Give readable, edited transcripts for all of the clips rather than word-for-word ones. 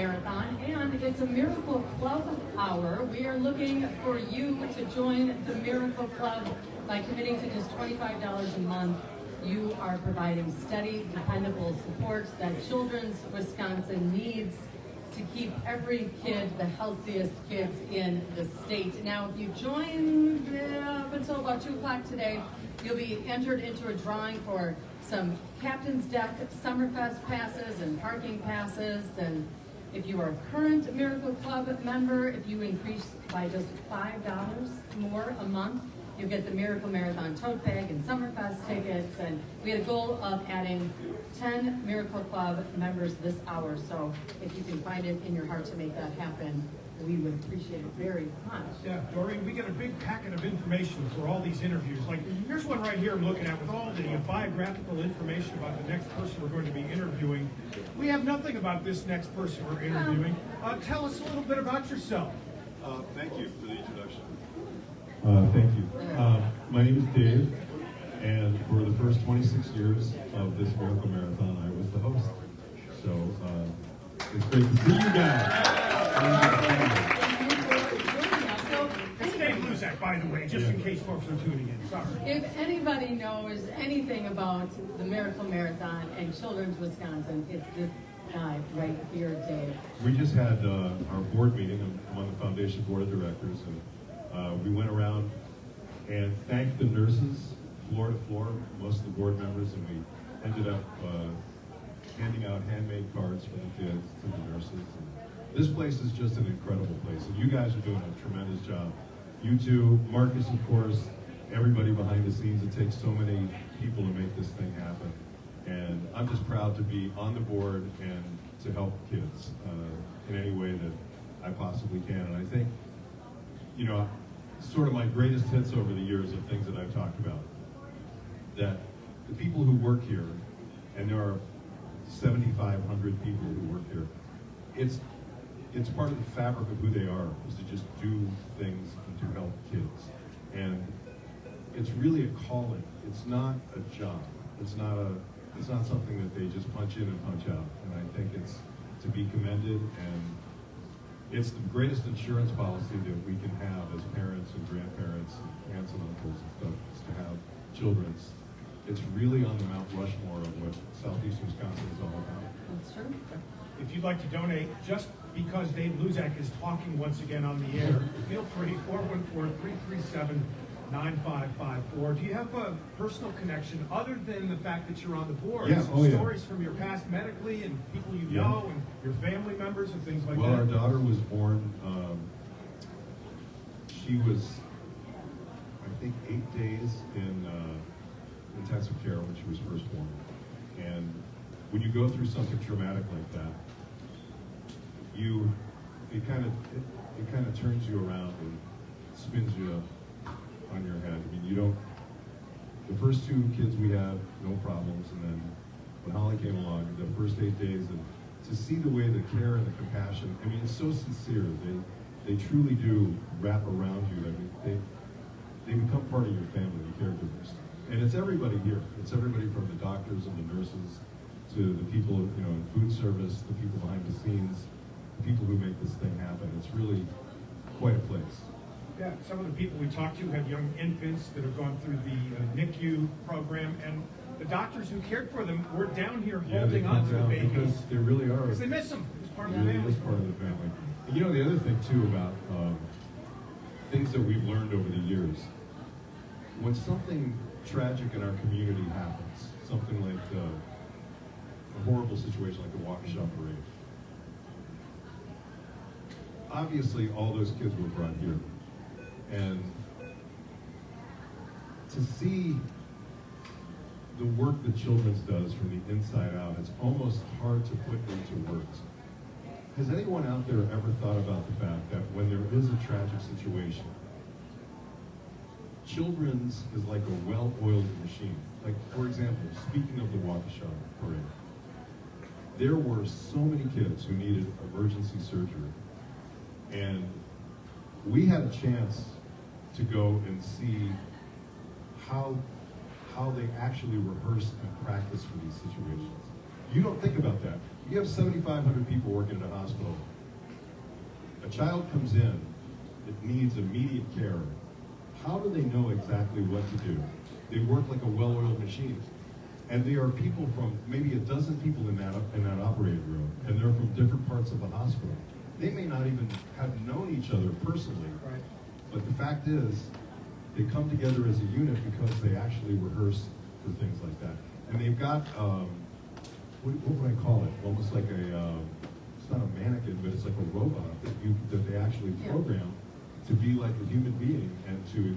Marathon, and it's a Miracle Club hour. We are looking for you to join the Miracle Club by committing to just $25 a month. You are providing steady, dependable support that Children's Wisconsin needs to keep every kid the healthiest kids in the state. Now, if you join up until about 2 o'clock today, you'll be entered into a drawing for some Captain's Deck Summerfest passes and parking passes. And if you are a current Miracle Club member, if you increase by just $5 more a month, you'll get the Miracle Marathon tote bag and Summerfest tickets. And we had a goal of adding 10 Miracle Club members this hour. So if you can find it in your heart to make that happen, we would appreciate it very much. Yeah, Doreen, we get a big packet of information for all these interviews. Like, here's one right here I'm looking at with all the biographical information about the next person we're going to be interviewing. We have nothing about this next person we're interviewing. Tell us a little bit about yourself. Thank you for the introduction. Thank you. My name is Dave, and for the first 26 years of this Miracle Marathon, I was the host. So it's great to see you guys. It's Dave Luczak, by the way, just in case folks are tuning in. Sorry. If anybody knows anything about the Miracle Marathon and Children's Wisconsin, it's this guy right here, Dave. We just had our board meeting. I'm on the foundation board of directors, and we went around and thanked the nurses floor to floor, most of the board members, and we ended up handing out handmade cards for the kids to the nurses. And this place is just an incredible place, and you guys are doing a tremendous job. You two, Marcus, of course, everybody behind the scenes. It takes so many people to make this thing happen, and I'm just proud to be on the board and to help kids in any way that I possibly can. And I think, you know, sort of my greatest hits over the years of things that I've talked about, that the people who work here, and there are 7,500 people who work here, it's part of the fabric of who they are, is to just do things and to help kids. And it's really a calling. It's not a job. It's not something that they just punch in and punch out. And I think it's to be commended, and it's the greatest insurance policy that we can have as parents and grandparents and aunts and uncles and stuff, is to have children. It's really on the Mount Rushmore of what Southeastern Wisconsin is all about. That's true. If you'd like to donate, just because Dave Luczak is talking once again on the air, feel free, 414-337-9554. Do you have a personal connection other than the fact that you're on the board? Yeah, Some stories from your past medically and people you know and your family members and things like that? Well, our daughter was born, she was, I think, 8 days in intensive care when she was first born. And when you go through something traumatic like that, it kind of turns you around and spins you on your head. I mean, the first 2 kids we had, no problems, and then when Holly came along, the first 8 days, and to see the way the care and the compassion, I mean, it's so sincere. They truly do wrap around you. I mean, they become part of your family, the caregivers. And it's everybody here. It's everybody from the doctors and the nurses to the people, you know, in food service, the people behind the scenes, the people who make this thing happen. It's really quite a place. Yeah, some of the people we talked to have young infants that have gone through the NICU program, and the doctors who cared for them were down here holding on to the babies. Because they really are. Because they miss them. It's part of the It family. is part of the family. And you know, the other thing too about things that we've learned over the years, when something tragic in our community happens, something like a horrible situation like the Waukesha parade, obviously all those kids were brought here. And to see the work that Children's does from the inside out, it's almost hard to put into words. Has anyone out there ever thought about the fact that when there is a tragic situation, Children's is like a well-oiled machine? Like, for example, speaking of the Waukesha parade, there were so many kids who needed emergency surgery, and we had a chance to go and see how they actually rehearse and practice for these situations. You don't think about that. You have 7,500 people working in a hospital. A child comes in, it needs immediate care. How do they know exactly what to do? They work like a well-oiled machine. And they are people from maybe a dozen people in that operating room, and they're from different parts of the hospital. They may not even have known each other personally, Right. but the fact is, they come together as a unit because they actually rehearse for things like that. And they've got, what would I call it? Almost like it's not a mannequin, but it's like a robot that they actually program to be like a human being and to,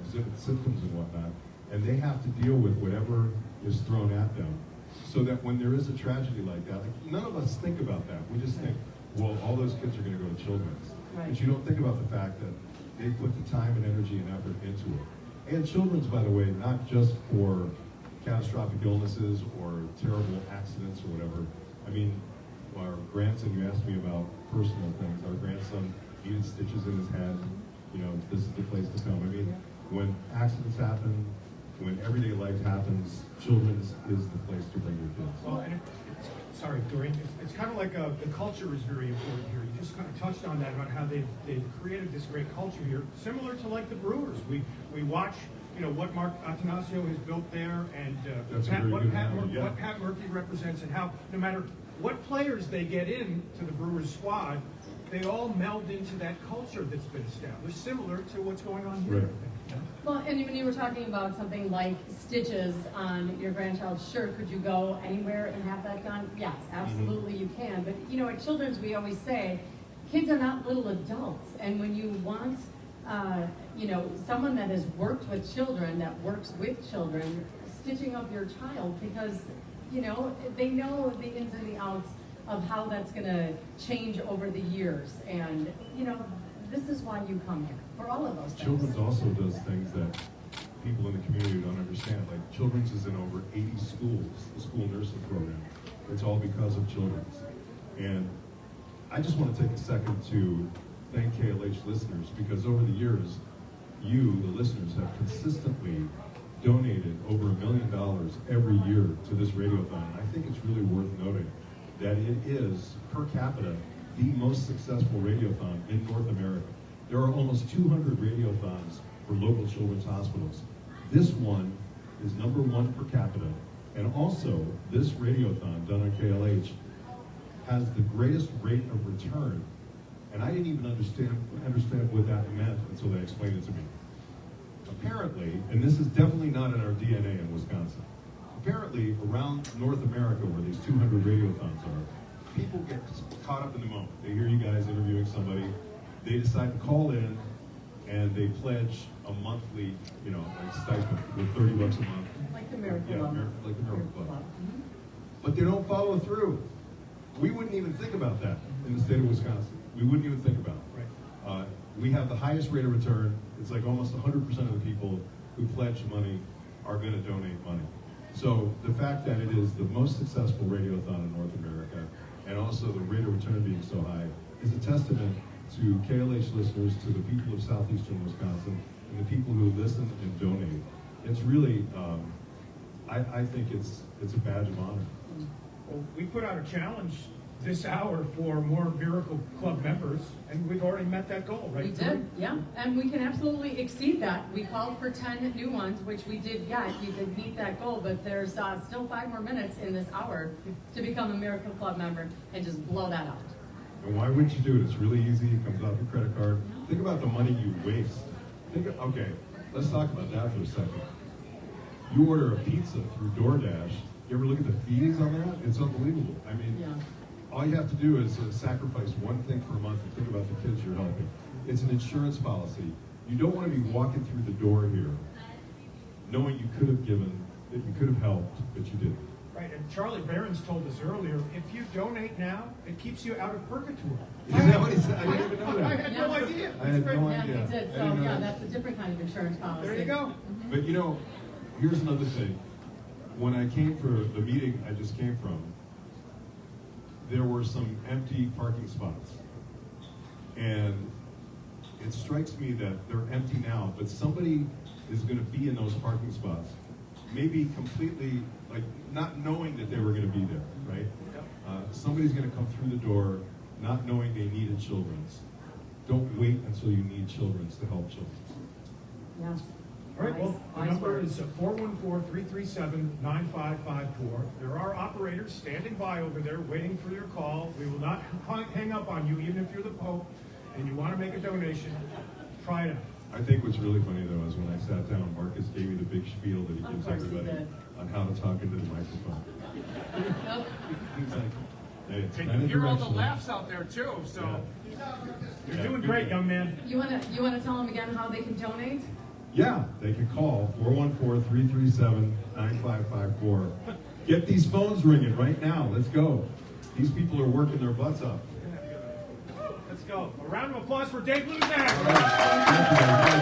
exhibit symptoms and whatnot. And they have to deal with whatever is thrown at them. So that when there is a tragedy like that, none of us think about that. We just think, well, all those kids are going to go to children's. Right. But you don't think about the fact that they put the time and energy and effort into it. And children's, by the way, not just for catastrophic illnesses or terrible accidents or whatever. I mean, our grandson, you asked me about personal things. Our grandson needed stitches in his head. This is the place to come. I mean, when accidents happen, when everyday life happens, children's is the place to bring your kids. Well, and sorry, Doreen, it's kind of like the culture is very important here. You just kind of touched on that about how they've created this great culture here, similar to like the Brewers. We watch, what Mark Atanasio has built there, and what Pat Murphy represents, and how no matter what players they get in to the Brewers squad, they all meld into that culture that's been established, similar to what's going on here. Right. Well, and when you were talking about something like stitches on your grandchild's shirt, could you go anywhere and have that done? Yes, absolutely you can. But, at Children's, we always say, kids are not little adults. And when you want, someone that has worked with children, that works with children, stitching up your child, because, they know the ins and the outs of how that's going to change over the years. And, this is why you come here, for all of those things. Children's also does things that people in the community don't understand. Like Children's is in over 80 schools, the school nursing program. It's all because of Children's. And I just want to take a second to thank KLH listeners, because over the years, you, the listeners, have consistently donated over $1 million every year to this radiothon. And I think it's really worth noting that it is, per capita, the most successful radiothon in North America. There are almost 200 radiothons for local children's hospitals. This one is #1 per capita, and also this radiothon done on KLH has the greatest rate of return. And I didn't even understand what that meant until they explained it to me. Apparently, and this is definitely not in our DNA in Wisconsin, apparently around North America where these 200 radiothons are, people get caught up in the moment. They hear you guys interviewing somebody, they decide to call in, and they pledge a monthly, stipend with $30 a month. Like the Miracle Yeah, Club. like the Miracle Club. Mhm. But they don't follow through. We wouldn't even think about that in the state of Wisconsin. We wouldn't even think about it. Right. We have the highest rate of return. It's like almost 100% of the people who pledge money are going to donate money. So the fact that it is the most successful radiothon in North America, and also the rate of return being so high, is a testament to KLH listeners, to the people of southeastern Wisconsin, and the people who listen and donate. It's really, I think it's a badge of honor. Well, we put out a challenge this hour for more Miracle Club members, and we've already met that goal, right? We did, yeah, and we can absolutely exceed that. We called for 10 new ones, which we did get. We did meet that goal, but there's still 5 more minutes in this hour to become a Miracle Club member and just blow that out. And why wouldn't you do it? It's really easy. It comes off your credit card. Think about the money you waste. Okay, let's talk about that for a second. You order a pizza through DoorDash. You ever look at the fees on that? It's unbelievable. I mean, Yeah. all you have to do is sacrifice one thing per month and think about the kids you're helping. It's an insurance policy. You don't want to be walking through the door here knowing you could have given, that you could have helped, but you didn't. Right, and Charlie Barron's told us earlier, if you donate now, it keeps you out of purgatory. Is that what he said? I didn't even know I that. had no idea. I had no Yeah, idea. we did, I so didn't know yeah, that. that's a different kind of insurance policy. There you go. But here's another thing. When I came for the meeting I just came from, there were some empty parking spots. And it strikes me that they're empty now, but somebody is going to be in those parking spots maybe completely, like, not knowing that they were going to be there, right? Somebody's going to come through the door not knowing they needed children's. Don't wait until you need children's to help children's. Yes. All right, well, the Wise number words. is 414-337-9554. There are operators standing by over there waiting for your call. We will not hang up on you, even if you're the Pope and you want to make a donation. Try it out. I think what's really funny, though, is when I sat down, Marcus gave me the big spiel that he Of gives course he everybody did. on how to talk into the microphone. Nope. He's like, hey, it's And kind you of hear all the directional. laughs out there too, so. You're doing great, young man. You wanna tell them again how they can donate? Yeah, they can call 414-337-9554. Get these phones ringing right now. Let's go. These people are working their butts up. Let's go. A round of applause for Dave Luczak. All right.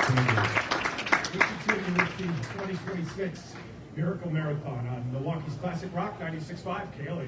Thank you. We continue with the 2026 Miracle Marathon on Milwaukee's Classic Rock 96.5 KLH.